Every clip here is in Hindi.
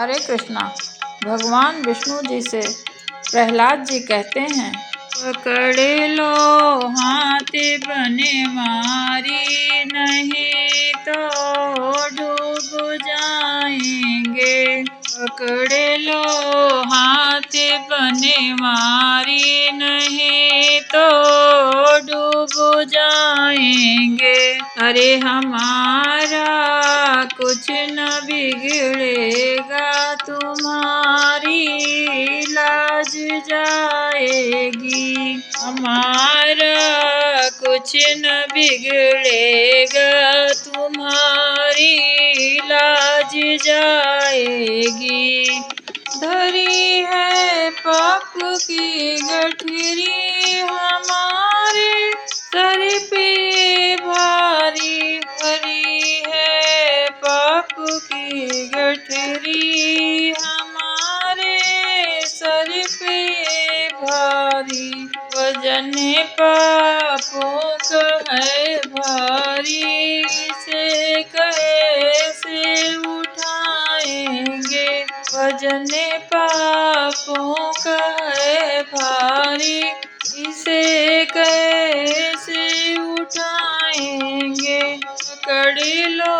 हरे कृष्णा। भगवान विष्णु जी से प्रहलाद जी कहते हैं, पकड़ लो हाथ बने मारी, नहीं तो डूब जाएंगे। पकड़ लो हाथ बने मारी, नहीं तो डूब जाएंगे। अरे हमारा कुछ न बिगड़ेगा, तुम्हारी लाज जाएगी। हमारा कुछ न बिगड़ेगा, तुम्हारी लाज जाएगी। धरी है पाप की गठरी, हमारे सर पे भारी। धरी है पाप की गठरी, हमारे सर पे भारी। वजन पापों का है भारी, इसे कैसे उठाएंगे। वजन पापों का है भारी, इसे कैसे उठाएंगे। पकड़ लो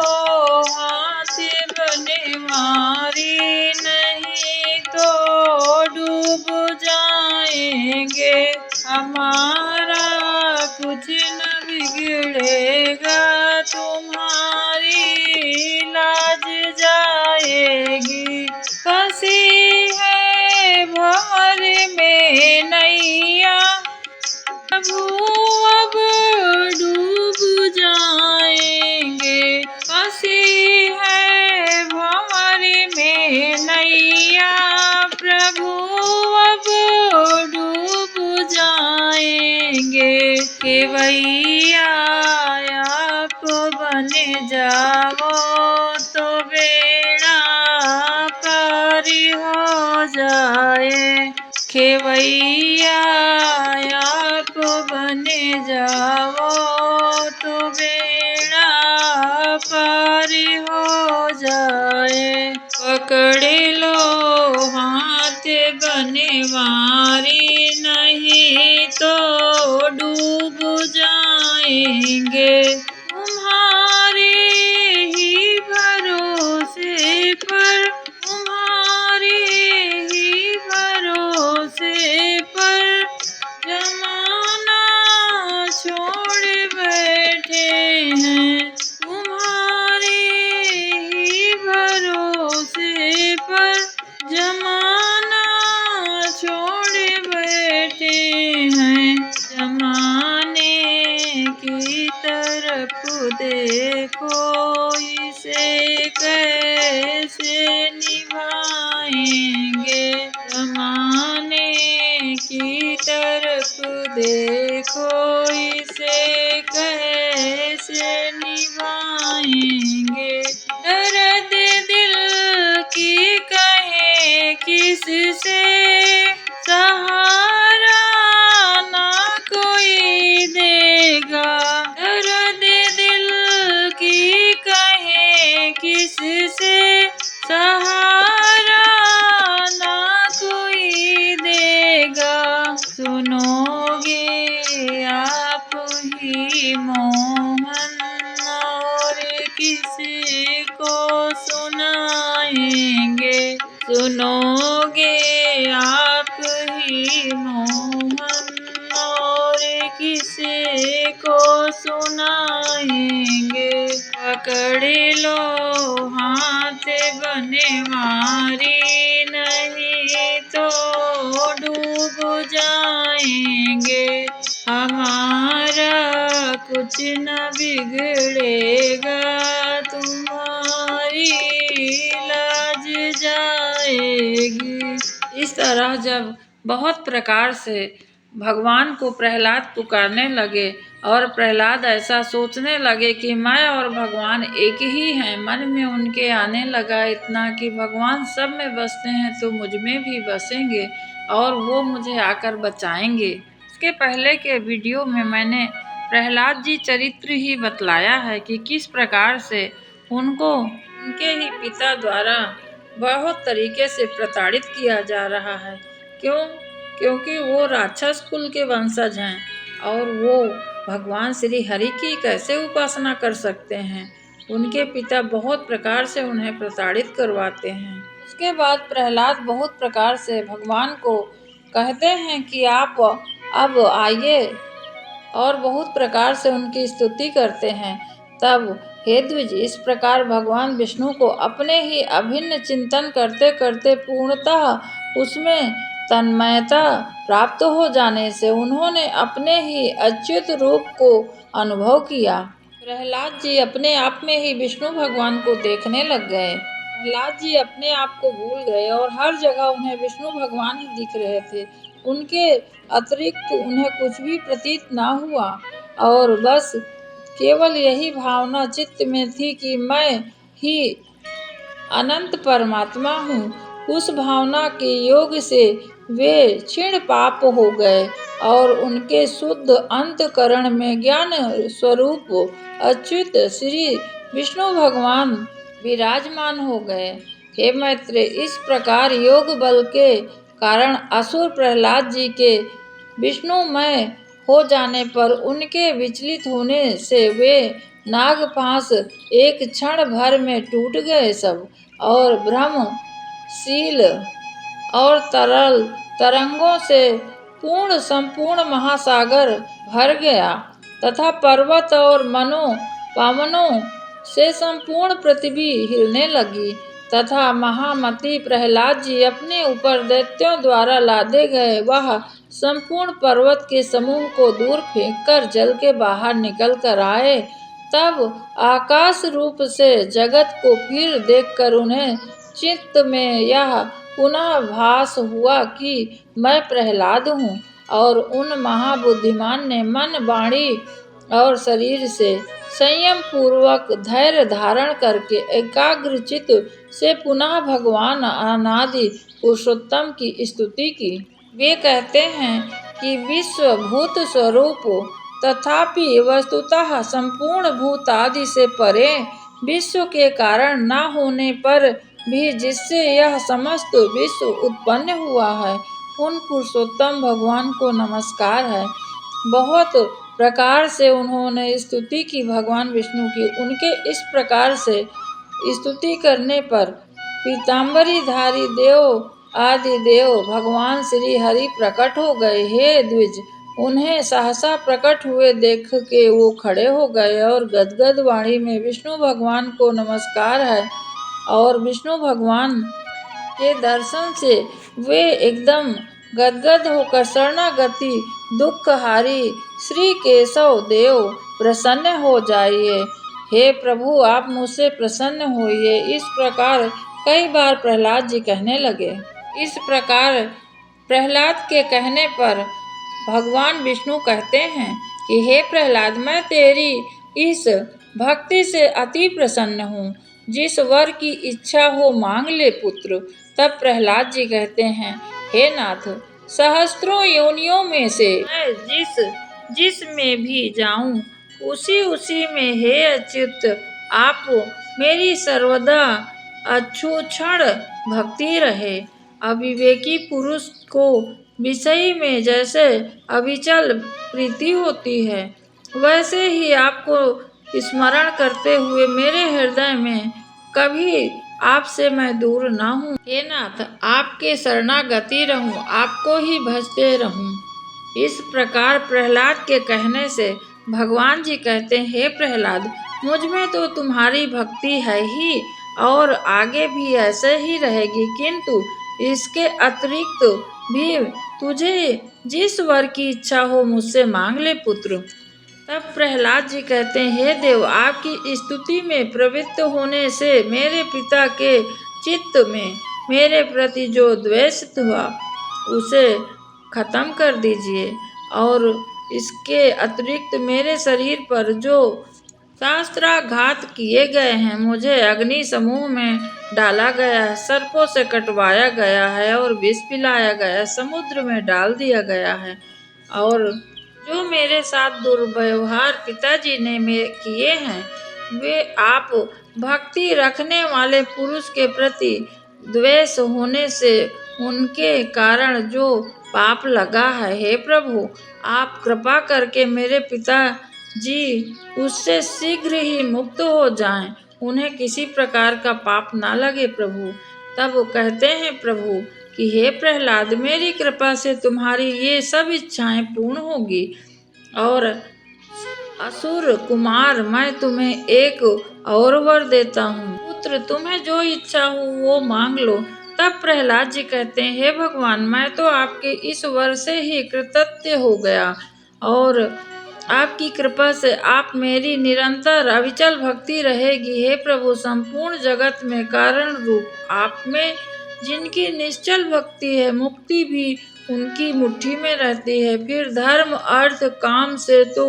हाथ बने मारी, नहीं तो डूब जाएंगे। हमारा कुछ न बिगड़ेगा, तुम्हारी लाज जाएगी। फंसी है भंवर में नैया, प्रभु अब डूब जाएंगे। फंसी है भंवर में नैया, प्रभु अब डूब जाएंगे। केवैया आप बन जाओ, तो बेड़ा पार हो जाए। खेवैया आप बन जाओ, तो बेड़ा पार हो जाए। पकड़ लो हाथ बने मारी, नहीं तो डूब जाएंगे। तुम्हारे ही भरोसे पर, तुम्हारे ही भरोसे पर जमाना छोड़ बैठे हैं। तुम्हारे ही भरोसे पर जमाना छोड़ बैठे हैं। जमाने की तरफ देखो, इसे कैसे निभाएंगे। जमाने की तरफ देखो, इसे कैसे निभाएंगे। दर्द दिल की कहे किससे, सहारा ना कोई देगा। दर्द दिल की कहे किससे, सहारा ना कोई देगा। सुनोगे आप ही मोहन, और किसी को सुनाएंगे। सुनोगे आप ही मोहन, और किसी को सुनाएंगे। पकड़ लो हाथ बने मारी, नहीं तो डूब जाएंगे। हमारा कुछ न बिगड़ेगा, तुम्हारी लाज जाएगी। इस तरह जब बहुत प्रकार से भगवान को प्रहलाद पुकारने लगे और प्रहलाद ऐसा सोचने लगे कि मैं और भगवान एक ही हैं, मन में उनके आने लगा इतना कि भगवान सब में बसते हैं तो मुझ में भी बसेंगे और वो मुझे आकर बचाएंगे। इसके पहले के वीडियो में मैंने प्रहलाद जी चरित्र ही बतलाया है कि किस प्रकार से उनको उनके ही पिता द्वारा बहुत तरीके से प्रताड़ित किया जा रहा है। क्यों? क्योंकि वो राक्षस कुल के वंशज हैं और वो भगवान श्री हरि की कैसे उपासना कर सकते हैं। उनके पिता बहुत प्रकार से उन्हें प्रताड़ित करवाते हैं। उसके बाद प्रहलाद बहुत प्रकार से भगवान को कहते हैं कि आप अब आइए, और बहुत प्रकार से उनकी स्तुति करते हैं। तब हे द्विज, इस प्रकार भगवान विष्णु को अपने ही अभिन्न चिंतन करते करते पूर्णतः उसमें तन्मयता प्राप्त हो जाने से उन्होंने अपने ही अच्युत रूप को अनुभव किया। प्रहलाद जी अपने आप में ही विष्णु भगवान को देखने लग गए। प्रहलाद जी अपने आप को भूल गए और हर जगह उन्हें विष्णु भगवान ही दिख रहे थे। उनके अतिरिक्त उन्हें कुछ भी प्रतीत न हुआ और बस केवल यही भावना चित्त में थी कि मैं ही अनंत परमात्मा हूँ। उस भावना के योग से वे क्षीण पाप हो गए और उनके शुद्ध अंतकरण में ज्ञान स्वरूप अच्युत श्री विष्णु भगवान विराजमान हो गए। हे मैत्र, इस प्रकार योग बल के कारण असुर प्रहलाद जी के विष्णुमय हो जाने पर उनके विचलित होने से वे नागपाश एक क्षण भर में टूट गए सब, और ब्रह्मशील और तरल तरंगों से पूर्ण संपूर्ण महासागर भर गया तथा पर्वत और मनो पावनों से संपूर्ण पृथ्वी हिलने लगी तथा महामती प्रहलाद जी अपने ऊपर दैत्यों द्वारा लादे गए वह संपूर्ण पर्वत के समूह को दूर फेंककर जल के बाहर निकल कर आए। तब आकाश रूप से जगत को फिर देखकर उन्हें चित्त में यह पुनः भास हुआ कि मैं प्रहलाद हूँ, और उन महाबुद्धिमान ने मन, वाणी और शरीर से संयम पूर्वक धैर्य धारण करके एकाग्र चित्त से पुनः भगवान अनादि पुरुषोत्तम की स्तुति की। वे कहते हैं कि विश्व भूत स्वरूप तथापि वस्तुतः संपूर्ण भूत आदि से परे, विश्व के कारण न होने पर भी जिससे यह समस्त विश्व उत्पन्न हुआ है, उन पुरुषोत्तम भगवान को नमस्कार है। बहुत प्रकार से उन्होंने स्तुति की भगवान विष्णु की। उनके इस प्रकार से स्तुति करने पर पीताम्बरीधारी देव आदि देव भगवान श्री हरि प्रकट हो गए। हे द्विज, उन्हें सहसा प्रकट हुए देख के वो खड़े हो गए और गदगद वाणी में विष्णु भगवान को नमस्कार है, और विष्णु भगवान के दर्शन से वे एकदम गदगद होकर शरणागति दुखहारी श्री केशव देव प्रसन्न हो जाइए। हे प्रभु, आप मुझसे प्रसन्न होइए। इस प्रकार कई बार प्रहलाद जी कहने लगे। इस प्रकार प्रहलाद के कहने पर भगवान विष्णु कहते हैं कि हे प्रहलाद, मैं तेरी इस भक्ति से अति प्रसन्न हूँ। जिस वर की इच्छा हो मांग ले पुत्र। तब प्रहलाद जी कहते हैं, हे नाथ, सहस्त्रों योनियों में से मैं जिस में भी जाऊं उसी उसी में हे अच्युत आप मेरी सर्वदा अक्षुण्ण भक्ति रहे। अविवेकी पुरुष को विषय में जैसे अविचल प्रीति होती है, वैसे ही आपको स्मरण करते हुए मेरे हृदय में कभी आपसे मैं दूर ना हूँ। हे नाथ, आपके शरणागति रहूं, आपको ही भजते रहूं। इस प्रकार प्रहलाद के कहने से भगवान जी कहते हैं, हे प्रहलाद, मुझ में तो तुम्हारी भक्ति है ही और आगे भी ऐसे ही रहेगी, किंतु इसके अतिरिक्त भी तुझे जिस वर की इच्छा हो मुझसे मांग ले पुत्र। तब प्रहलाद जी कहते हैं, हे देव, आपकी स्तुति में प्रवृत्त होने से मेरे पिता के चित्त में मेरे प्रति जो द्वेष हुआ उसे खत्म कर दीजिए, और इसके अतिरिक्त मेरे शरीर पर जो शास्त्राघात किए गए हैं, मुझे अग्नि समूह में डाला गया है, सर्पों से कटवाया गया है और विष पिलाया गया है, समुद्र में डाल दिया गया है, और जो मेरे साथ दुर्व्यवहार पिताजी ने किए हैं, वे आप भक्ति रखने वाले पुरुष के प्रति द्वेष होने से उनके कारण जो पाप लगा है, हे प्रभु आप कृपा करके मेरे पिताजी उससे शीघ्र ही मुक्त हो जाएं, उन्हें किसी प्रकार का पाप ना लगे प्रभु। तब वो कहते हैं प्रभु कि हे प्रहलाद, मेरी कृपा से तुम्हारी ये सब इच्छाएं पूर्ण होगी। और असुर कुमार, मैं तुम्हें एक और वर देता हूँ, पुत्र तुम्हें जो इच्छा हो वो मांग लो। तब प्रहलाद जी कहते हैं, हे भगवान, मैं तो आपके इस वर से ही कृतज्ञ हो गया और आपकी कृपा से आप मेरी निरंतर अविचल भक्ति रहेगी। हे प्रभु, संपूर्ण जगत में कारण रूप आप में जिनकी निश्चल भक्ति है, मुक्ति भी उनकी मुट्ठी में रहती है। फिर धर्म अर्थ काम से तो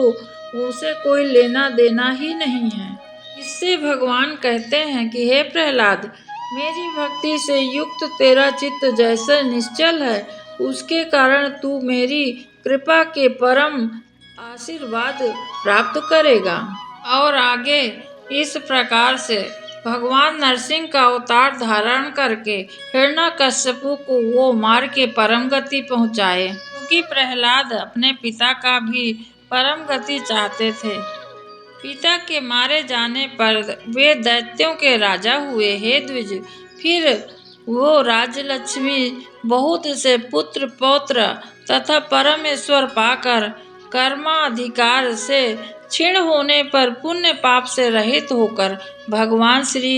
उसे कोई लेना देना ही नहीं है। इससे भगवान कहते हैं कि हे प्रहलाद, मेरी भक्ति से युक्त तेरा चित्त जैसे निश्चल है, उसके कारण तू मेरी कृपा के परम आशीर्वाद प्राप्त करेगा। और आगे इस प्रकार से भगवान नरसिंह का अवतार धारण करके हिरण्यकश्यपु को वो मार के परम गति पहुँचाए, क्योंकि प्रहलाद अपने पिता का भी परम गति चाहते थे। पिता के मारे जाने पर वे दैत्यों के राजा हुए। हे द्विज, फिर वो राजलक्ष्मी बहुत से पुत्र पौत्र तथा परमेश्वर पाकर कर्माधिकार से क्षीण होने पर पुण्य पाप से रहित होकर भगवान श्री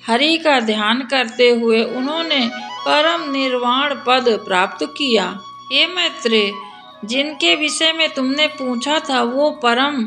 हरि का ध्यान करते हुए उन्होंने परम निर्वाण पद प्राप्त किया। हे मैत्रेय, जिनके विषय में तुमने पूछा था वो परम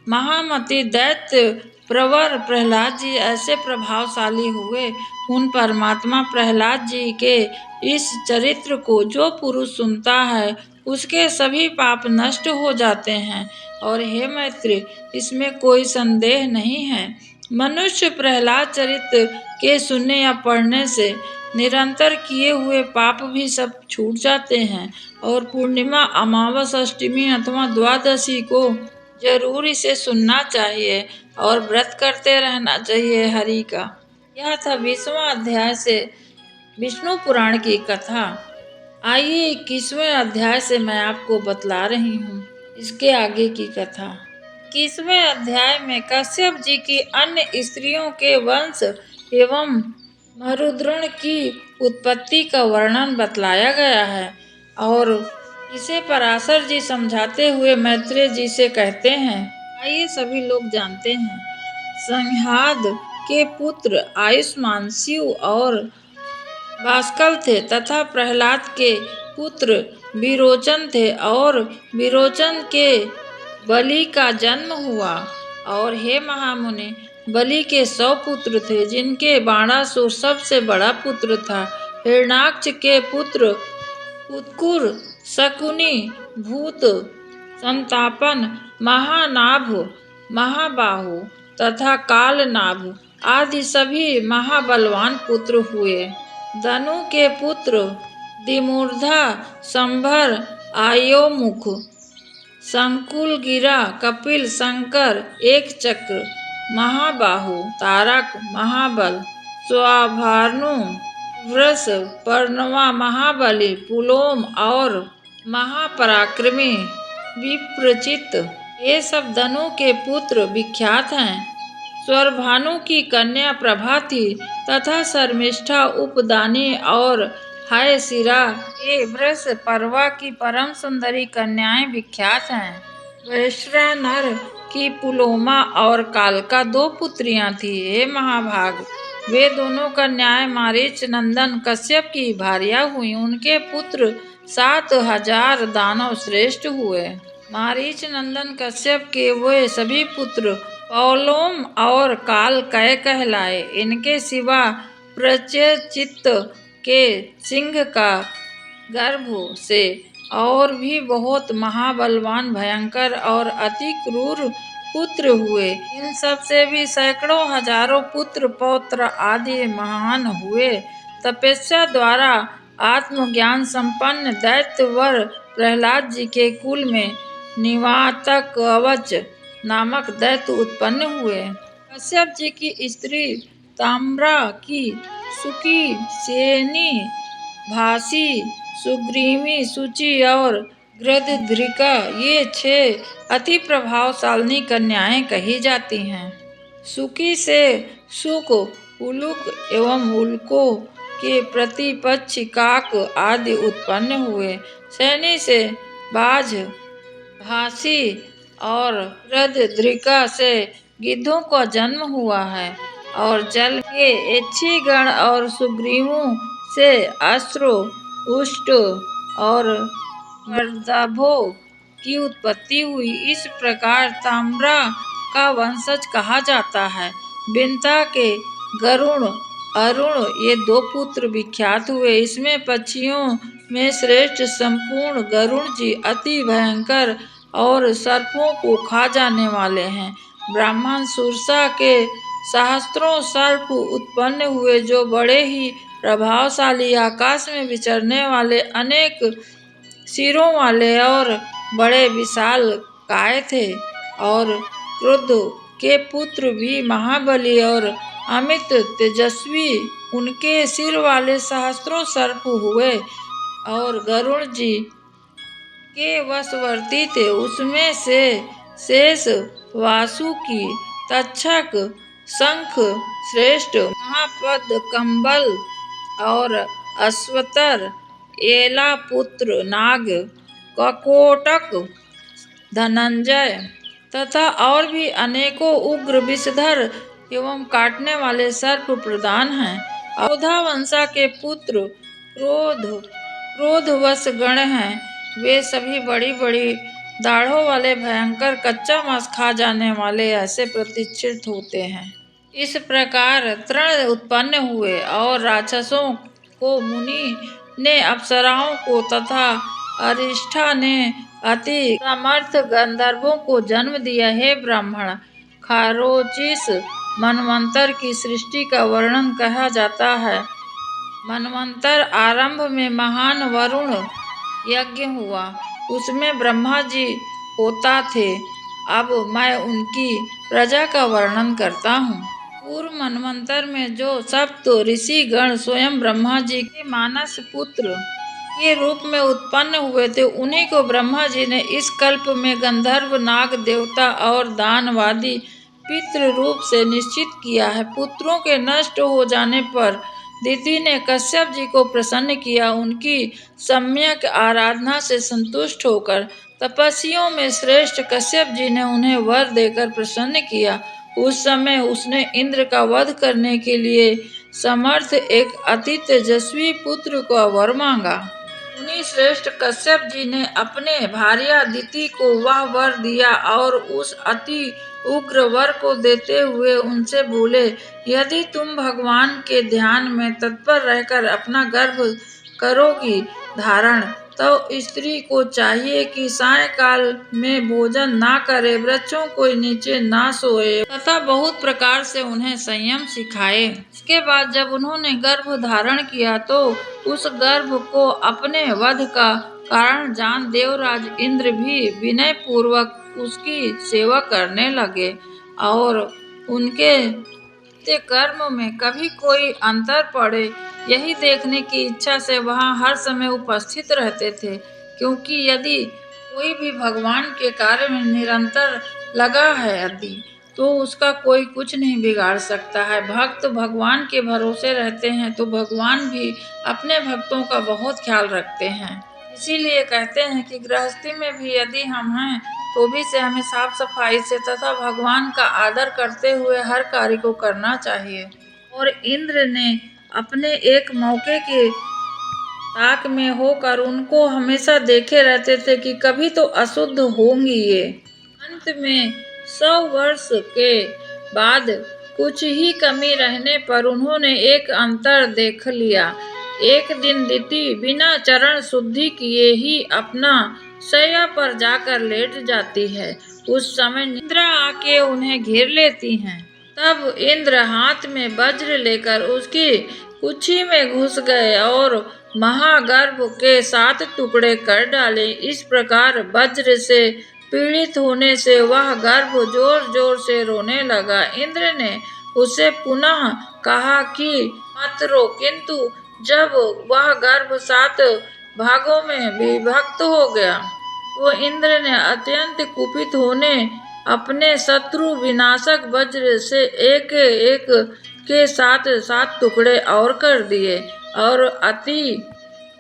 महामति दैत्य प्रवर प्रहलाद जी ऐसे प्रभावशाली हुए। उन परमात्मा प्रहलाद जी के इस चरित्र को जो पुरुष सुनता है उसके सभी पाप नष्ट हो जाते हैं। और हे मैत्रेय, इसमें कोई संदेह नहीं है। मनुष्य प्रहलाद चरित्र के सुनने या पढ़ने से निरंतर किए हुए पाप भी सब छूट जाते हैं। और पूर्णिमा, अमावस, अष्टमी अथवा द्वादशी को जरूर इसे सुनना चाहिए और व्रत करते रहना चाहिए हरि का। यह था 20वां अध्याय से विष्णु पुराण की कथा। आइए 21वें अध्याय से मैं आपको बतला रही हूँ इसके आगे की कथा। 21वें अध्याय में कश्यप जी की अन्य स्त्रियों के वंश एवं मरुद्रण की उत्पत्ति का वर्णन बतलाया गया है। और इसे पराशर जी समझाते हुए मैत्रेय जी से कहते हैं, आइए सभी लोग जानते हैं। संहाद के पुत्र आयुष्मान, शिव और भास्कर थे तथा प्रहलाद के पुत्र विरोचन थे और विरोचन के बलि का जन्म हुआ। और हे महामुनि, बलि के 100 पुत्र थे, जिनके बाणासुर सबसे बड़ा पुत्र था। हिरण्याक्ष के पुत्र उत्कुर, शकुनि, भूत, संतापन, महानाभ, महाबाहु तथा कालनाभ आदि सभी महाबलवान पुत्र हुए। धनु के पुत्र दिमूर्धा, संभर, आयोमुख, संकुलगिरा, कपिल, शंकर, एक चक्र, महाबाहु, तारक, महाबल, स्वाभानु, वृष, पर्णवा, महाबली, पुलोम और महापराक्रमी विप्रचित, ये सब धनु के पुत्र विख्यात हैं। स्वरभानु की कन्या प्रभा थी तथा शर्मिष्ठा, उपदानी और हायशिरा, ये वृष पर्वा की परम सुंदरी कन्याएं विख्यात हैं। वैश्वानर की पुलोमा और कालका 2 पुत्रियां थी। हे महाभाग, वे दोनों कन्याएं मारीच नंदन कश्यप की भार्या हुई। उनके पुत्र 7000 दानव श्रेष्ठ हुए। मारीच नंदन कश्यप के वे सभी पुत्र पौलोम और कालकय कहलाए। इनके सिवा प्रचेचित के सिंह का गर्भ से और भी बहुत महाबलवान, भयंकर और अति क्रूर पुत्र हुए। इन सब से भी सैकड़ों हजारों पुत्र पौत्र आदि महान हुए। तपस्या द्वारा आत्मज्ञान संपन्न दैत्यवर प्रहलाद जी के कुल में निवातक कवच नामक दैत्य उत्पन्न हुए। कश्यप जी की स्त्री ताम्रा की सुकी, सेनी, भासी, सुग्रीवी, सुचि और गृध्रिका ये 6 अति प्रभावशालिनी कन्याएं कही जाती हैं। सुकी से सुक, उलुक एवं उल्कों के प्रतिपक्षी काक आदि उत्पन्न हुए। सैनी से बाज, भासी और गृध्रिका से गिद्धों का जन्म हुआ है और जल के यक्षगण और सुग्रीवों से अश्रु, उष्ट और गर्दभों की उत्पत्ति हुई। इस प्रकार ताम्रा का वंशज कहा जाता है। बिंता के गरुण, अरुण ये 2 पुत्र विख्यात हुए। इसमें पक्षियों में श्रेष्ठ संपूर्ण गरुण जी अति भयंकर और सर्पों को खा जाने वाले हैं। ब्राह्मण सुरसा के सहस्त्रों सर्प उत्पन्न हुए जो बड़े ही प्रभावशाली, आकाश में विचरने वाले, अनेक सिरों वाले और बड़े विशाल काय थे। और क्रुद्ध के पुत्र भी महाबली और अमित तेजस्वी, उनके सिर वाले सहस्त्रों सर्प हुए और गरुड़ जी के वशवर्ती थे। उसमें से शेष, वासुकी, तक्षक, शंख श्रेष्ठ, महापद, कंबल और अश्वतर, एला पुत्र नाग, ककोटक, धनंजय तथा और भी अनेकों उग्र, विषधर एवं काटने वाले सर्प प्रधान हैं। औधा वंशा के पुत्र क्रोधवश गण हैं। वे सभी बड़ी बड़ी दाढ़ों वाले, भयंकर, कच्चा मांस खा जाने वाले ऐसे प्रतिष्ठित होते हैं। इस प्रकार तृण उत्पन्न हुए और राक्षसों को मुनि ने अप्सराओं को तथा अरिष्ठा ने अति समर्थ गंधर्वों को जन्म दिया। हे ब्राह्मण, खारोचिस मनवंतर की सृष्टि का वर्णन कहा जाता है। मनवंतर आरंभ में महान वरुण यज्ञ हुआ, उसमें ब्रह्मा जी होता थे। अब मैं उनकी प्रजा का वर्णन करता हूँ। पूर्व मनवंतर में जो सप्त ऋषि गण स्वयं ब्रह्मा जी के मानस पुत्र के रूप में उत्पन्न हुए थे, उन्हीं को ब्रह्मा जी ने इस कल्प में गंधर्व, नाग, देवता और दानवादी पितृ रूप से निश्चित किया है। पुत्रों के नष्ट हो जाने पर दिति ने कश्यप जी को प्रसन्न किया। उनकी सम्यक आराधना से संतुष्ट होकर तपस्वियों में श्रेष्ठ कश्यप जी ने उन्हें वर देकर प्रसन्न किया। उस समय उसने इंद्र का वध करने के लिए समर्थ एक अति तेजस्वी पुत्र का वर मांगा। मुनि श्रेष्ठ कश्यप जी ने अपने भार्या दिति को वह वर दिया और उस अति उग्र वर को देते हुए उनसे बोले, यदि तुम भगवान के ध्यान में तत्पर रहकर अपना गर्भ करोगी धारण, तो स्त्री को चाहिए कि सायंकाल में भोजन ना करे, वृक्षों के नीचे ना सोए तथा बहुत प्रकार से उन्हें संयम सिखाए। इसके बाद जब उन्होंने गर्भ धारण किया तो उस गर्भ को अपने वध का कारण जान देवराज इंद्र भी विनय पूर्वक उसकी सेवा करने लगे और उनके कर्म में कभी कोई अंतर पड़े यही देखने की इच्छा से वहां हर समय उपस्थित रहते थे। क्योंकि यदि कोई भी भगवान के कार्य में निरंतर लगा है यदि, तो उसका कोई कुछ नहीं बिगाड़ सकता है। भक्त भगवान के भरोसे रहते हैं तो भगवान भी अपने भक्तों का बहुत ख्याल रखते हैं। इसीलिए कहते हैं कि गृहस्थी में भी यदि हम हैं तो भी से हमें साफ सफाई से तथा भगवान का आदर करते हुए हर कार्य को करना चाहिए। और इंद्र ने अपने एक मौके के ताक में होकर उनको हमेशा देखे रहते थे कि कभी तो अशुद्ध होंगी ये। अंत में 100 वर्ष के बाद कुछ ही कमी रहने पर उन्होंने एक अंतर देख लिया। एक दिन दिति बिना चरण शुद्धि किए ही अपना शैया पर जाकर लेट जाती है। उस समय निद्रा आके उन्हें घेर लेती हैं। तब इंद्र हाथ में वज्र लेकर उसकी कुक्षी में घुस गए और महागर्भ के 7 टुकड़े कर डाले। इस प्रकार वज्र से पीड़ित होने से वह गर्भ जोर जोर से रोने लगा। इंद्र ने उसे पुनः कहा कि मत रो, किंतु जब वह गर्भ 7 भागों में विभक्त हो गया, वो इंद्र ने अत्यंत कुपित होने अपने शत्रु विनाशक वज्र से एक एक के साथ 7 टुकड़े और कर दिए, और अति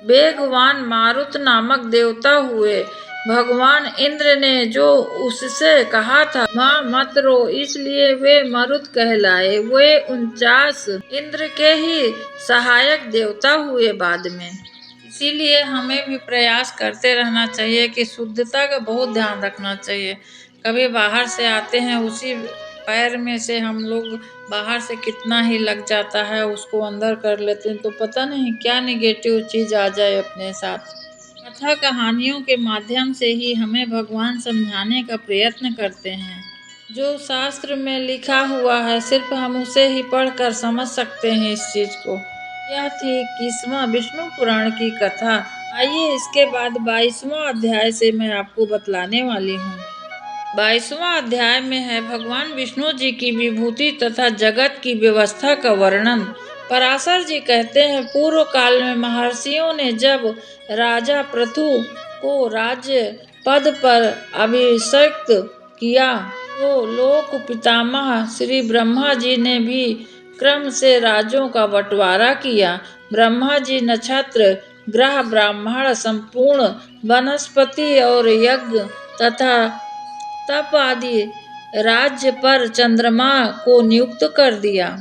वेगवान मारुत नामक देवता हुए। भगवान इंद्र ने जो उससे कहा था, माँ मत रो, इसलिए वे मरुत कहलाए। वे 49 इंद्र के ही सहायक देवता हुए बाद में। इसीलिए हमें भी प्रयास करते रहना चाहिए कि शुद्धता का बहुत ध्यान रखना चाहिए। कभी बाहर से आते हैं, उसी पैर में से हम लोग बाहर से कितना ही लग जाता है, उसको अंदर कर लेते हैं, तो पता नहीं क्या निगेटिव चीज़ आ जाए अपने साथ। कथा कहानियों के माध्यम से ही हमें भगवान समझाने का प्रयत्न करते हैं। जो शास्त्र में लिखा हुआ है, सिर्फ हम उसे ही पढ़कर समझ सकते हैं इस चीज़ को। यह थी 21वां विष्णु पुराण की कथा। आइए इसके बाद 22वां अध्याय से मैं आपको बतलाने वाली हूँ। 22वां अध्याय में है भगवान विष्णु जी की विभूति तथा जगत की व्यवस्था का वर्णन। पराशर जी कहते हैं, पूर्व काल में महर्षियों ने जब राजा पृथु को राज्य पद पर अभिषिक्त किया, तो लोक पितामह श्री ब्रह्मा जी ने भी क्रम से राज्यों का बंटवारा किया। ब्रह्मा जी नक्षत्र, ग्रह, ब्राह्मण, संपूर्ण वनस्पति और यज्ञ तथा तप आदि राज्य पर चंद्रमा को नियुक्त कर दिया।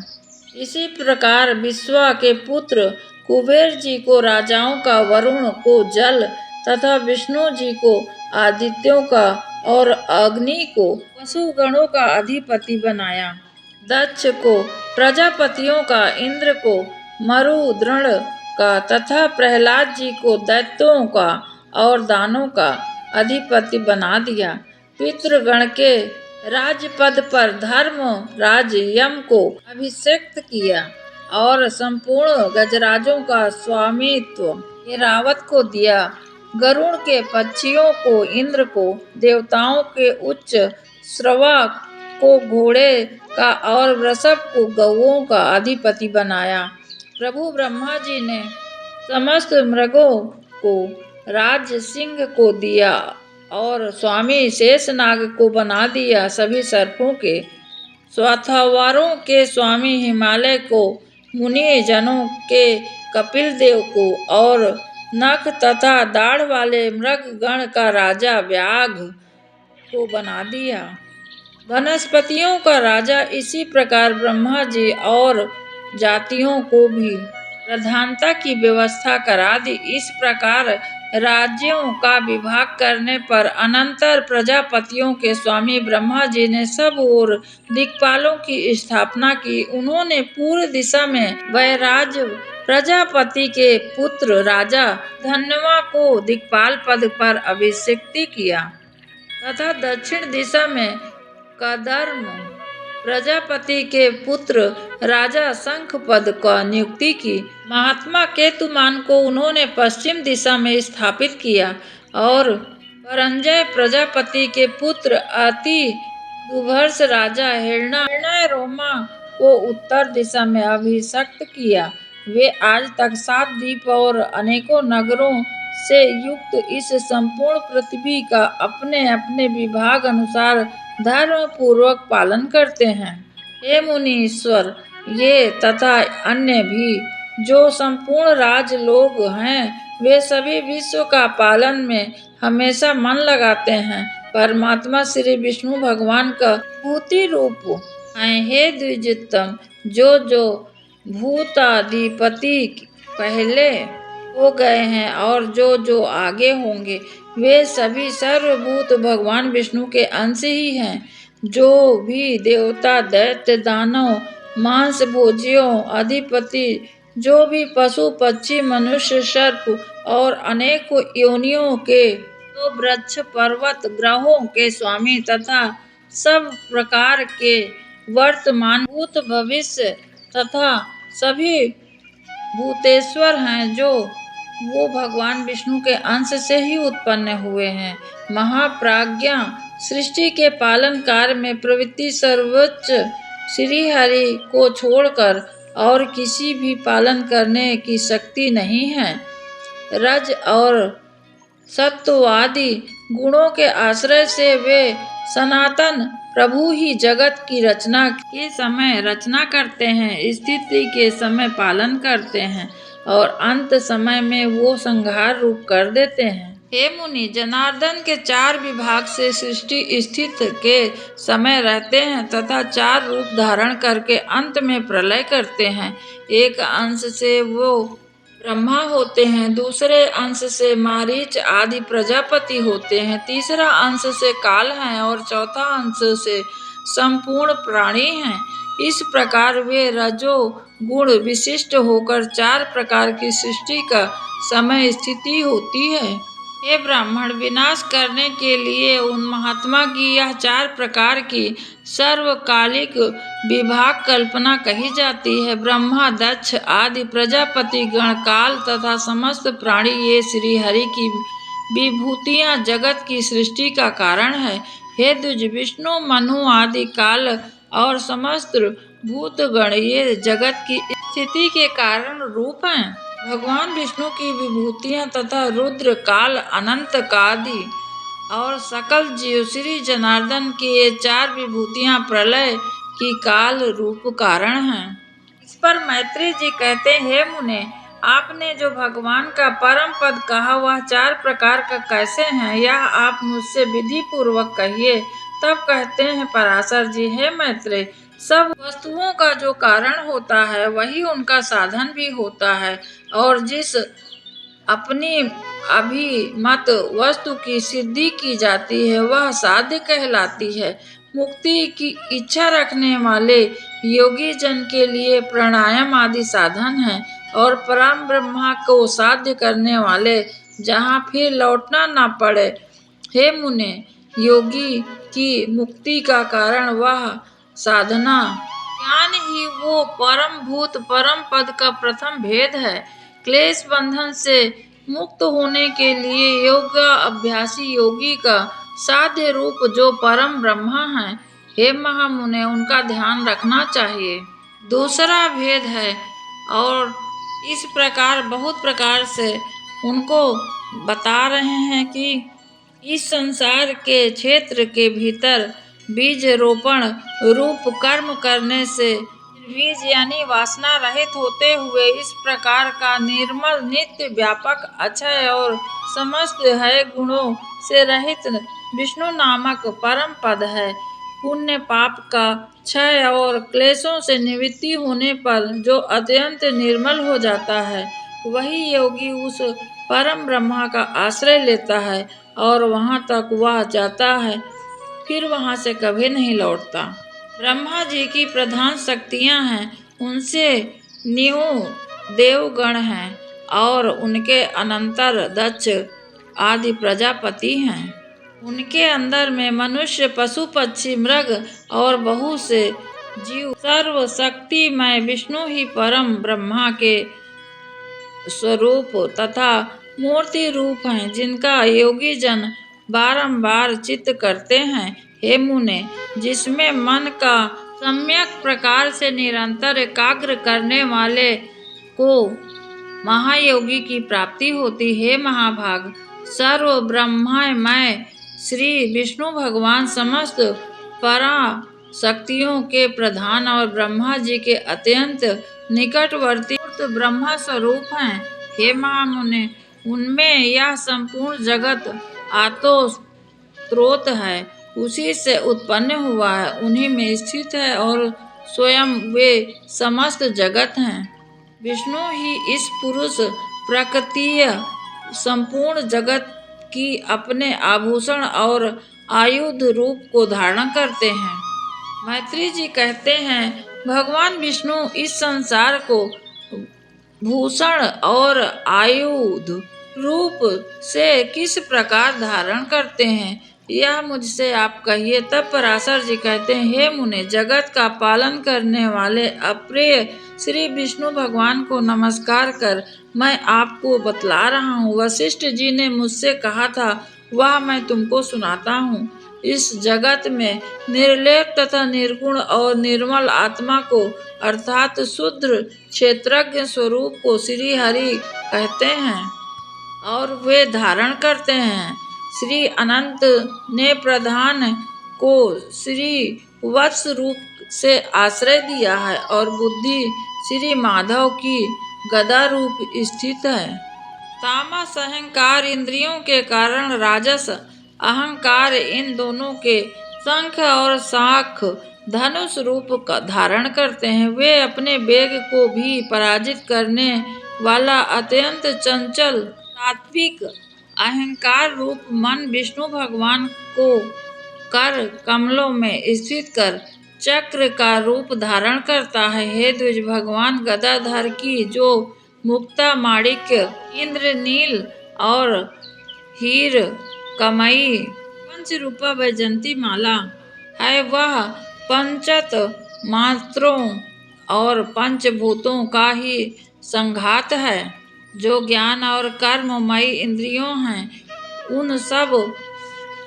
इसी प्रकार विश्वा के पुत्र कुबेर जी को राजाओं का, वरुण को जल तथा विष्णु जी को आदित्यों का और अग्नि को पशुगणों का अधिपति बनाया। दक्ष को प्रजापतियों का, इंद्र को मरुद्रण का तथा प्रहलाद जी को दैत्यों का और दानों का अधिपति बना दिया। पितृगण के राजपद पर धर्म राज यम को अभिषिक्त किया और संपूर्ण गजराजों का स्वामित्व ऐरावत को दिया। गरुड़ के पक्षियों को इंद्र को, देवताओं के उच्च श्रवा को घोड़े का और वृषभ को गौओं का अधिपति बनाया। प्रभु ब्रह्मा जी ने समस्त मृगों को राज सिंह को दिया और स्वामी शेषनाग को बना दिया। सभी सर्पों के स्वाथवारों के स्वामी हिमालय को, मुनि जनों के कपिल देव को और नख तथा दाढ़ वाले मृग गण का राजा व्याघ्र को बना दिया। वनस्पतियों का राजा इसी प्रकार ब्रह्मा जी और जातियों को भी प्रधानता की व्यवस्था करा दी। इस प्रकार राज्यों का विभाग करने पर अनंतर प्रजापतियों के स्वामी ब्रह्मा जी ने सब ओर दिक्पालों की स्थापना की। उन्होंने पूर्व दिशा में वैराज प्रजापति के पुत्र राजा धन्वा को दिक्पाल पद पर अभिषिक्त किया तथा दक्षिण दिशा में कदर्म प्रजापति के पुत्र राजा शंख पद का नियुक्ति की। महात्मा केतुमान को उन्होंने पश्चिम दिशा में स्थापित किया और परंजय प्रजापति के पुत्र अति दुर्धर्ष राजा हिरण्यरोमा को उत्तर दिशा में अभिषिक्त किया। वे आज तक 7 द्वीप और अनेकों नगरों से युक्त इस संपूर्ण पृथ्वी का अपने अपने विभाग अनुसार धर्म पूर्वक पालन करते हैं। हे मुनीश्वर, ये तथा अन्य भी जो संपूर्ण राज लोग हैं, वे सभी विश्व का पालन में हमेशा मन लगाते हैं। परमात्मा श्री विष्णु भगवान का भूति रूप हैं। हे द्विजोत्तम, जो जो भूताधिपति पहले हो गए हैं और जो जो आगे होंगे, वे सभी सर्वभूत भगवान विष्णु के अंश ही हैं। जो भी देवता, दैत्य, दानव, मांस भोजियों अधिपति, जो भी पशु पक्षी, मनुष्य, सर्प और अनेकों योनियों के, तो वृक्ष, पर्वत, ग्रहों के स्वामी तथा सब प्रकार के वर्तमान, भूत, भविष्य तथा सभी भूतेश्वर हैं, जो वो भगवान विष्णु के अंश से ही उत्पन्न हुए हैं। महाप्राज्ञा सृष्टि के पालन कार्य में प्रवृत्ति सर्वोच्च श्री हरि को छोड़कर और किसी भी पालन करने की शक्ति नहीं है। रज और सत्व आदि गुणों के आश्रय से वे सनातन प्रभु ही जगत की रचना के समय रचना करते हैं, स्थिति के समय पालन करते हैं और अंत समय में वो संहार रूप कर देते हैं। हे मुनि, जनार्दन के 4 विभाग से सृष्टि स्थित के समय रहते हैं तथा 4 रूप धारण करके अंत में प्रलय करते हैं। एक अंश से वो ब्रह्मा होते हैं, दूसरे अंश से मारीच आदि प्रजापति होते हैं, तीसरा अंश से काल हैं और चौथा अंश से संपूर्ण प्राणी हैं। इस प्रकार वे रजो गुण विशिष्ट होकर 4 प्रकार की सृष्टि का समय स्थिति होती है। हे ब्राह्मण, विनाश करने के लिए उन महात्मा की यह 4 प्रकार की सर्वकालिक विभाग कल्पना कही जाती है। ब्रह्मा, दक्ष आदि प्रजापति गण, काल तथा समस्त प्राणी ये श्री हरि की विभूतियां जगत की सृष्टि का कारण है। हे द्विज, विष्णु, मनु आदि काल और समस्त भूतगण ये जगत की स्थिति के कारण रूप हैं। भगवान विष्णु की विभूतियां तथा रुद्र, काल, अनंत आदि और सकल जीव श्री जनार्दन की ये 4 विभूतियां प्रलय की काल रूप कारण हैं। इस पर मैत्री जी कहते हैं, हे मुने, आपने जो भगवान का परम पद कहा वह 4 प्रकार का कैसे है, यह आप मुझसे विधि पूर्वक कहिए। तब कहते हैं पराशर जी, हे मैत्रेय, सब वस्तुओं का जो कारण होता है वही उनका साधन भी होता है और जिस अपनी अभिमत वस्तु की सिद्धि की जाती है वह साध्य कहलाती है। मुक्ति की इच्छा रखने वाले योगी जन के लिए प्राणायाम आदि साधन है और परम ब्रह्मा को साध्य करने वाले जहाँ फिर लौटना न पड़े। हे मुने, योगी की मुक्ति का कारण वह साधना ज्ञान ही वो परम भूत परम पद का प्रथम भेद है। क्लेश बंधन से मुक्त होने के लिए योग अभ्यासी योगी का साध्य रूप जो परम ब्रह्मा है, हे महामुने, उनका ध्यान रखना चाहिए। दूसरा भेद है और इस प्रकार बहुत प्रकार से उनको बता रहे हैं कि इस संसार के क्षेत्र के भीतर बीज रोपण रूप कर्म करने से बीज यानी वासना रहित होते हुए इस प्रकार का निर्मल नित्य व्यापक अक्षय और समस्त है गुणों से रहित विष्णु नामक परम पद है। पुण्य पाप का क्षय और क्लेशों से निवृत्ति होने पर जो अत्यंत निर्मल हो जाता है वही योगी उस परम ब्रह्मा का आश्रय लेता है और वहाँ तक वह जाता है, फिर वहाँ से कभी नहीं लौटता। ब्रह्मा जी की प्रधान शक्तियाँ हैं, उनसे न्यू देवगण हैं और उनके अनंतर दक्ष आदि प्रजापति हैं। उनके अंदर में मनुष्य, पशु, पक्षी, मृग और बहुत से जीव सर्व शक्तिमय विष्णु ही परम ब्रह्मा के स्वरूप तथा मूर्ति रूप हैं, जिनका योगी जन बारंबार चित्त करते हैं। हे मुने, जिसमें मन का सम्यक प्रकार से निरंतर एकाग्र करने वाले को महायोगी की प्राप्ति होती। हे महाभाग, सर्व ब्रह्ममय श्री विष्णु भगवान समस्त परा शक्तियों के प्रधान और ब्रह्मा जी के अत्यंत निकटवर्ती ब्रह्मा स्वरूप हैं। हे महामुने, उनमें यह संपूर्ण जगत आतो स्रोत है, उसी से उत्पन्न हुआ है, उन्हीं में स्थित है और स्वयं वे समस्त जगत हैं। विष्णु ही इस पुरुष प्रकृतिय संपूर्ण जगत की अपने आभूषण और आयुध रूप को धारण करते हैं। मैत्री जी कहते हैं, भगवान विष्णु इस संसार को भूषण और आयुध रूप से किस प्रकार धारण करते हैं, यह मुझसे आप कहिए। तब पराशर जी कहते हैं, हे मुने, जगत का पालन करने वाले अप्रिय श्री विष्णु भगवान को नमस्कार कर मैं आपको बतला रहा हूँ। वशिष्ठ जी ने मुझसे कहा था वह मैं तुमको सुनाता हूँ। इस जगत में निर्लेप तथा निर्गुण और निर्मल आत्मा को अर्थात शुद्ध क्षेत्रज्ञ स्वरूप को श्री हरि कहते हैं और वे धारण करते हैं। श्री अनंत ने प्रधान को श्री वत्स रूप से आश्रय दिया है और बुद्धि श्री माधव की गदा रूप स्थित है। तामस अहंकार इंद्रियों के कारण राजस अहंकार इन दोनों के शंख और शाख धनुष रूप का धारण करते हैं। वे अपने वेग को भी पराजित करने वाला अत्यंत चंचल सात्विक अहंकार रूप मन विष्णु भगवान को कर कमलों में स्थित कर चक्र का रूप धारण करता है। हे द्विज, भगवान गदाधर की जो मुक्ता माणिक्य इंद्रनील और हीर कमयी पंच रूपा वैजंती माला है, वह पंचत मात्रों और पंचभूतों का ही संघात है। जो ज्ञान और कर्ममयी इंद्रियों हैं, उन सब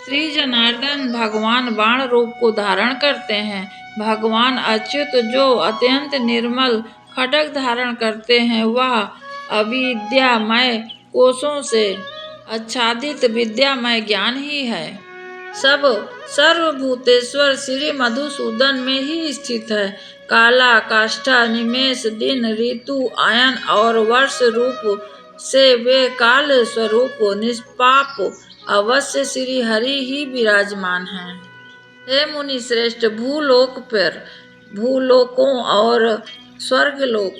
श्री जनार्दन भगवान बाण रूप को धारण करते हैं। भगवान अच्युत जो अत्यंत निर्मल खड्ग धारण करते हैं, वह अविद्यामय कोशों से आच्छादित विद्यामय ज्ञान ही है। सब सर्वभूतेश्वर श्री मधुसूदन में ही स्थित है। काला काष्ठा निमेष दिन ऋतु आयन और वर्ष रूप से वे काल स्वरूप निष्पाप अवश्य श्री हरि ही विराजमान हैं। हे मुनि श्रेष्ठ, भूलोक पर भूलोकों और स्वर्गलोक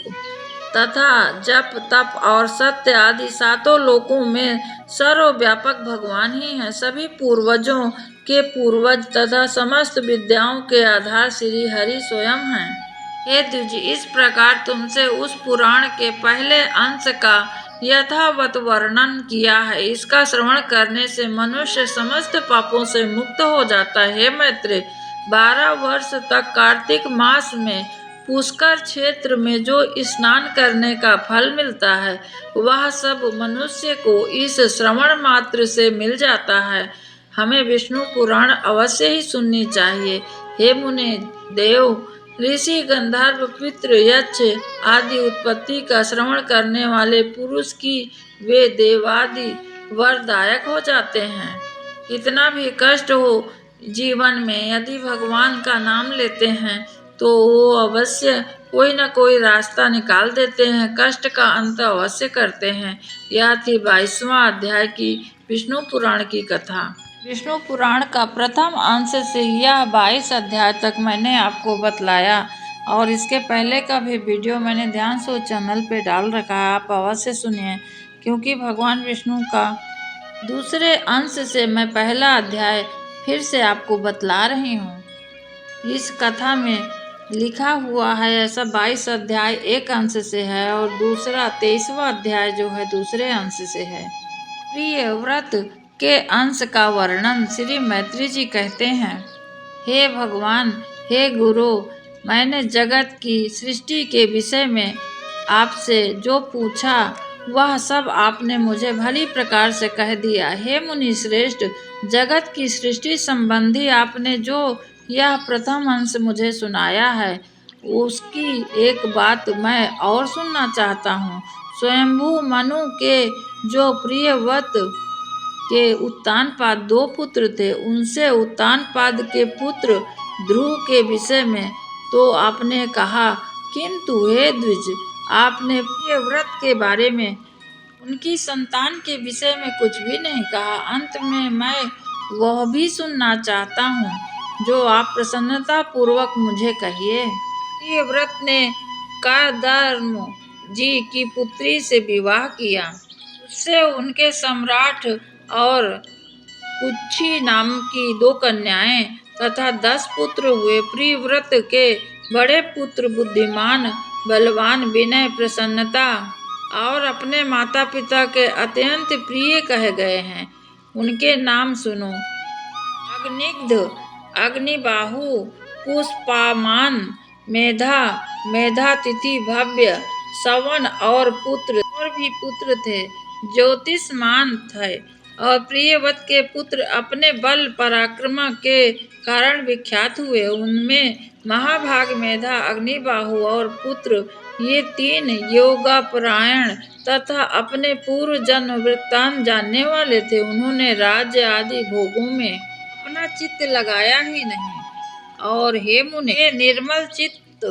तथा जप तप और सत्य आदि सातों लोकों में सर्वव्यापक भगवान ही हैं। सभी पूर्वजों के पूर्वज तथा समस्त विद्याओं के आधार श्री हरि स्वयं हैं। हे द्विज, इस प्रकार तुमसे उस पुराण के पहले अंश का यथावत वर्णन किया है। इसका श्रवण करने से मनुष्य समस्त पापों से मुक्त हो जाता है। हे मैत्रेय, 12 वर्ष तक कार्तिक मास में पुष्कर क्षेत्र में जो स्नान करने का फल मिलता है, वह सब मनुष्य को इस श्रवण मात्र से मिल जाता है। हमें विष्णु पुराण अवश्य ही सुननी चाहिए। हे मुनि देव, ऋषि गंधर्व पितृ यक्ष आदि उत्पत्ति का श्रवण करने वाले पुरुष की वे देवादि वरदायक हो जाते हैं। कितना भी कष्ट हो जीवन में, यदि भगवान का नाम लेते हैं तो वो अवश्य कोई न कोई रास्ता निकाल देते हैं, कष्ट का अंत अवश्य करते हैं। यह थी 22वां अध्याय की विष्णु पुराण की कथा। विष्णु पुराण का प्रथम अंश से यह 22 अध्याय तक मैंने आपको बतलाया और इसके पहले का भी वीडियो मैंने ध्यान से चैनल पे डाल रखा है, आप अवश्य सुनिए, क्योंकि भगवान विष्णु का दूसरे अंश से मैं पहला अध्याय फिर से आपको बतला रही हूँ। इस कथा में लिखा हुआ है ऐसा 22 अध्याय एक अंश से है और दूसरा 23वां अध्याय जो है दूसरे अंश से है। प्रिय व्रत के अंश का वर्णन श्री मैत्री जी कहते हैं। हे भगवान, हे गुरु, मैंने जगत की सृष्टि के विषय में आपसे जो पूछा वह सब आपने मुझे भली प्रकार से कह दिया। हे मुनि श्रेष्ठ, जगत की सृष्टि संबंधी आपने जो यह प्रथम अंश मुझे सुनाया है, उसकी एक बात मैं और सुनना चाहता हूँ। स्वयंभू मनु के जो प्रियव्रत के उत्तानपाद 2 पुत्र थे, उनसे उत्तानपाद के पुत्र ध्रुव के विषय में तो आपने कहा, किंतु हे द्विज, आपने प्रियव्रत के बारे में उनकी संतान के विषय में कुछ भी नहीं कहा। अंत में मैं वह भी सुनना चाहता हूँ जो आप प्रसन्नता पूर्वक मुझे कहिए। प्रियव्रत ने कर्दम जी की पुत्री से विवाह किया। उससे उनके सम्राट और कुक्षी नाम की 2 कन्याएं तथा 10 पुत्र हुए। प्रियव्रत के बड़े पुत्र बुद्धिमान, बलवान, विनय, प्रसन्नता और अपने माता पिता के अत्यंत प्रिय कहे गए हैं। उनके नाम सुनो। अग्निग्ध, अग्निबाहु, पुष्पामान, मेधा, मेधातिथि, भव्य, सवन और भी पुत्र थे। ज्योतिष्मान थे, और प्रियव्रत के पुत्र अपने बल पराक्रम के कारण विख्यात हुए। उनमें महाभाग, मेधा, अग्निबाहु और पुत्र ये तीन योगापरायण तथा अपने पूर्व जन्म वृत्तांत जानने वाले थे। उन्होंने राज्य आदि भोगों में अपना चित्त लगाया ही नहीं और हे मुने, ये निर्मल चित्त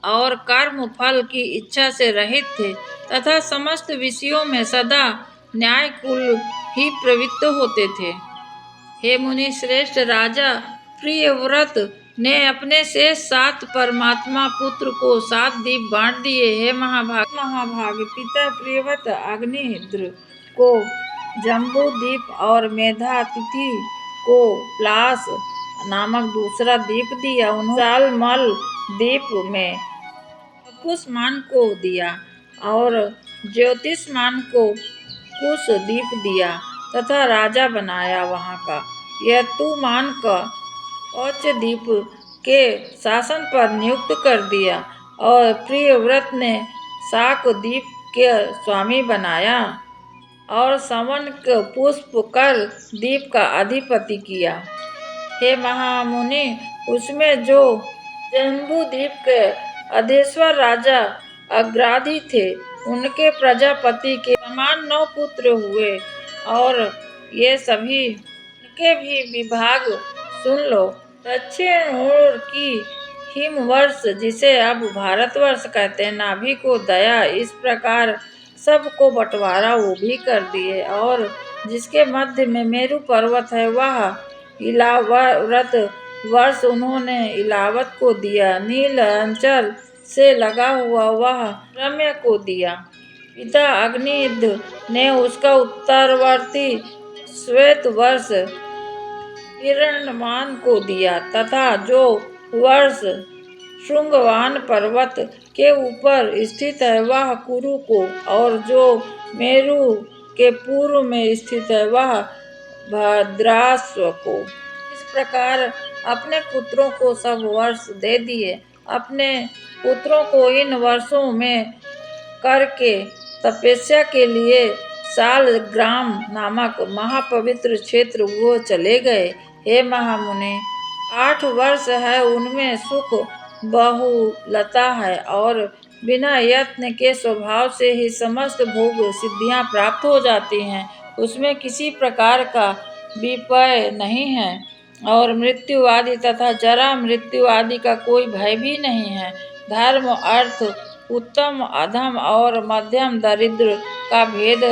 और कर्म फल की इच्छा से रहित थे तथा समस्त विषयों में सदा न्यायकुल ही प्रवृत्त होते थे। हे मुनि श्रेष्ठ राजा प्रियव्रत ने अपने शेष 7 परमात्मा पुत्र को 7 दीप बांट दिए। हे महाभाग पिता प्रियव्रत अग्निद्र को जम्बू दीप और मेधातिथि को प्लास नामक दूसरा दीप दिया। उन्होंने सालमल दीप में कुसमान को दिया और ज्योतिषमान को कुश दीप दिया तथा राजा बनाया। वहाँ का यतुमान का औचदीप के शासन पर नियुक्त कर दिया और प्रियव्रत ने शाकदीप के स्वामी बनाया और सवनक पुष्प कर दीप का अधिपति किया। हे महामुनि, उसमें जो जम्बूद्वीप के अधीश्वर राजा अग्राधी थे, उनके प्रजापति के समान 9 पुत्र हुए और ये सभी उनके भी विभाग सुन लो। दक्षिण ओर की हिमवर्ष, जिसे अब भारतवर्ष कहते हैं, नाभि को दया इस प्रकार सबको बंटवारा वो भी कर दिए और जिसके मध्य में मेरु पर्वत है वह इलाव्रत वर्ष उन्होंने इलावत को दिया। नील अंचल से लगा हुआ वह रम्य को दिया। पिता अग्निद्र ने उसका उत्तरवर्ती श्वेत वर्ष हिरण्यमान को दिया तथा जो वर्ष श्रृंगवान पर्वत के ऊपर स्थित है वह कुरु को और जो मेरु के पूर्व में स्थित है वह भद्राश्व को। इस प्रकार अपने पुत्रों को सब वर्ष दे दिए। अपने पुत्रों को इन वर्षों में करके तपस्या के लिए शालग्राम नामक महापवित्र क्षेत्र वो चले गए। हे महामुनि, 8 वर्ष है, उनमें सुख बहुलता है और बिना यत्न के स्वभाव से ही समस्त भोग सिद्धियां प्राप्त हो जाती हैं। उसमें किसी प्रकार का विपर्य नहीं है और मृत्यु आदि तथा जरा मृत्यु आदि का कोई भय भी नहीं है। धर्म अर्थ, उत्तम अधम और मध्यम दरिद्र का भेद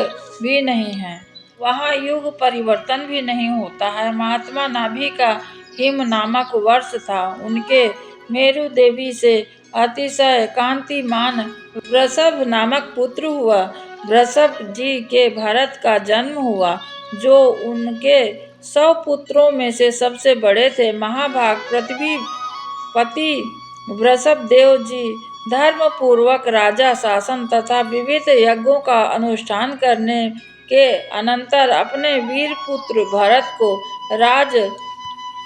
भी नहीं है। वहाँ युग परिवर्तन भी नहीं होता है। महात्मा नाभि का हिम नामक वर्ष था। उनके मेरु देवी से अतिशय कांतिमान वृषभ नामक पुत्र हुआ। वृषभ जी के भरत का जन्म हुआ जो उनके 100 पुत्रों में से सबसे बड़े थे। महाभाग पृथ्वीपति वृषभ देव जी धर्म पूर्वक राजा शासन तथा विविध यज्ञों का अनुष्ठान करने के अनंतर अपने वीर पुत्र भरत को राज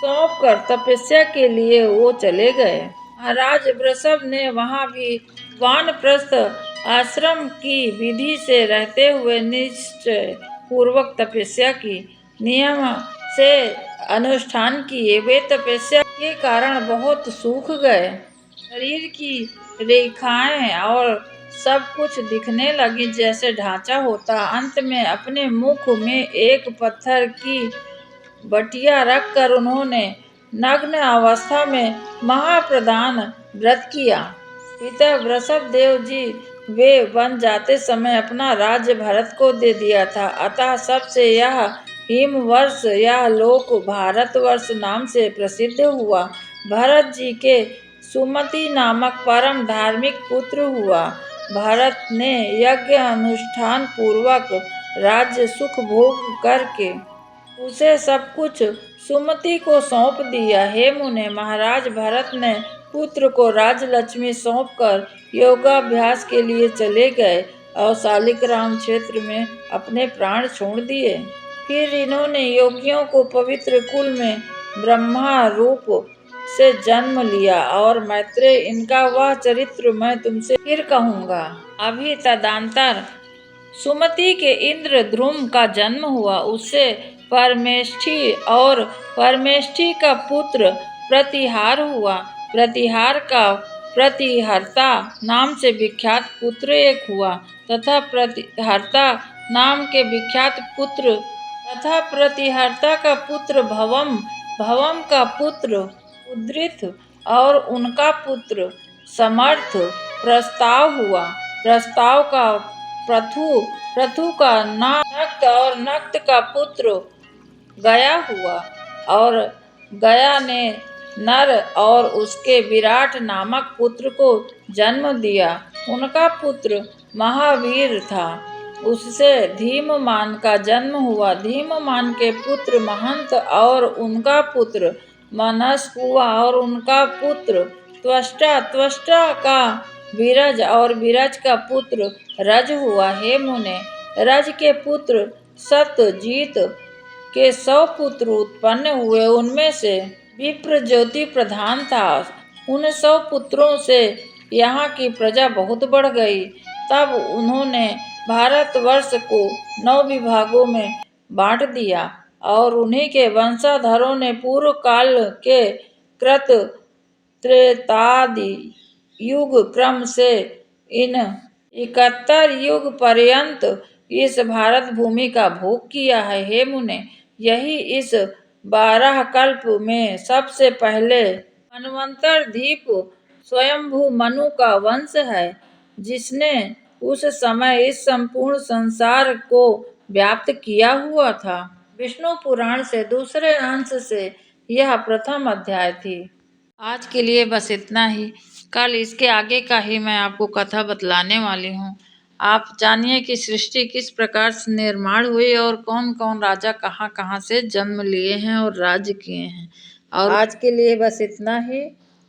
सौंपकर तपस्या के लिए वो चले गए। महाराज वृषभ ने वहाँ भी वानप्रस्थ आश्रम की विधि से रहते हुए निश्चय पूर्वक तपस्या की, नियम से अनुष्ठान किए। वे तपस्या के कारण बहुत सूख गए। शरीर की रेखाएं और सब कुछ दिखने लगी जैसे ढांचा होता। अंत में अपने मुख में एक पत्थर की बटिया रखकर उन्होंने नग्न अवस्था में महाप्रदान व्रत किया। पिता वृषभ देव जी वे बन जाते समय अपना राज्य भरत को दे दिया था। अतः सबसे यह हिमवर्ष यह लोक भारतवर्ष नाम से प्रसिद्ध हुआ। भरत जी के सुमति नामक परम धार्मिक पुत्र हुआ। भरत ने यज्ञ अनुष्ठान पूर्वक राज्य सुख भोग करके उसे सब कुछ सुमति को सौंप दिया। हे मुने, महाराज भरत ने पुत्र को राजलक्ष्मी सौंपकर योगाभ्यास के लिए चले गए और शालिग्राम क्षेत्र में अपने प्राण छोड़ दिए। फिर इन्होंने योगियों को पवित्र कुल में ब्रह्मा रूप से जन्म लिया और मैत्रेय इनका वह चरित्र मैं तुमसे फिर कहूँगा। अभी तदंतर सुमति के इंद्रद्युम्न का जन्म हुआ। उससे परमेष्ठी और परमेष्ठी का पुत्र प्रतिहार हुआ। प्रतिहार का प्रतिहर्ता नाम से विख्यात पुत्र एक हुआ तथा प्रतिहर्ता नाम के विख्यात पुत्र तथा प्रतिहर्ता का पुत्र भवम, भवम का पुत्र उद्रित और उनका पुत्र समर्थ प्रस्ताव हुआ। प्रस्ताव का प्रथु, प्रथु का नक्त और नक्त का पुत्र गया हुआ और गया ने नर और उसके विराट नामक पुत्र को जन्म दिया। उनका पुत्र महावीर था। उससे धीममान का जन्म हुआ। धीममान के पुत्र महंत और उनका पुत्र मनस हुआ और उनका पुत्र त्वष्टा, त्वष्टा का विरज और विरज का पुत्र रज हुआ। हे मुने, रज के पुत्र सत्यजीत के 100 पुत्र उत्पन्न हुए। उनमें से विप्र ज्योति प्रधान था। उन 100 पुत्रों से यहाँ की प्रजा बहुत बढ़ गई। तब उन्होंने भारतवर्ष को 9 विभागों में बांट दिया और उन्हीं के वंशधरों ने पूर्व काल के कृत त्रेतादि युग क्रम से इन 71 युग पर्यंत इस भारत भूमि का भोग किया है। हे मुने, यही इस 12 कल्प में सबसे पहले मनवंतर दीप स्वयंभू मनु का वंश है, जिसने उस समय इस संपूर्ण संसार को व्याप्त किया हुआ था। विष्णु पुराण से दूसरे अंश से यह प्रथम अध्याय थी। आज के लिए बस इतना ही। कल इसके आगे का ही मैं आपको कथा बतलाने वाली हूँ। आप जानिए कि सृष्टि किस प्रकार से निर्माण हुई और कौन कौन राजा कहाँ कहाँ से जन्म लिए हैं और राज्य किए हैं। और आज के लिए बस इतना ही।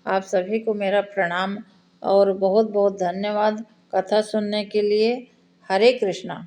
आप सभी को मेरा प्रणाम और बहुत बहुत धन्यवाद कथा सुनने के लिए। हरे कृष्णा।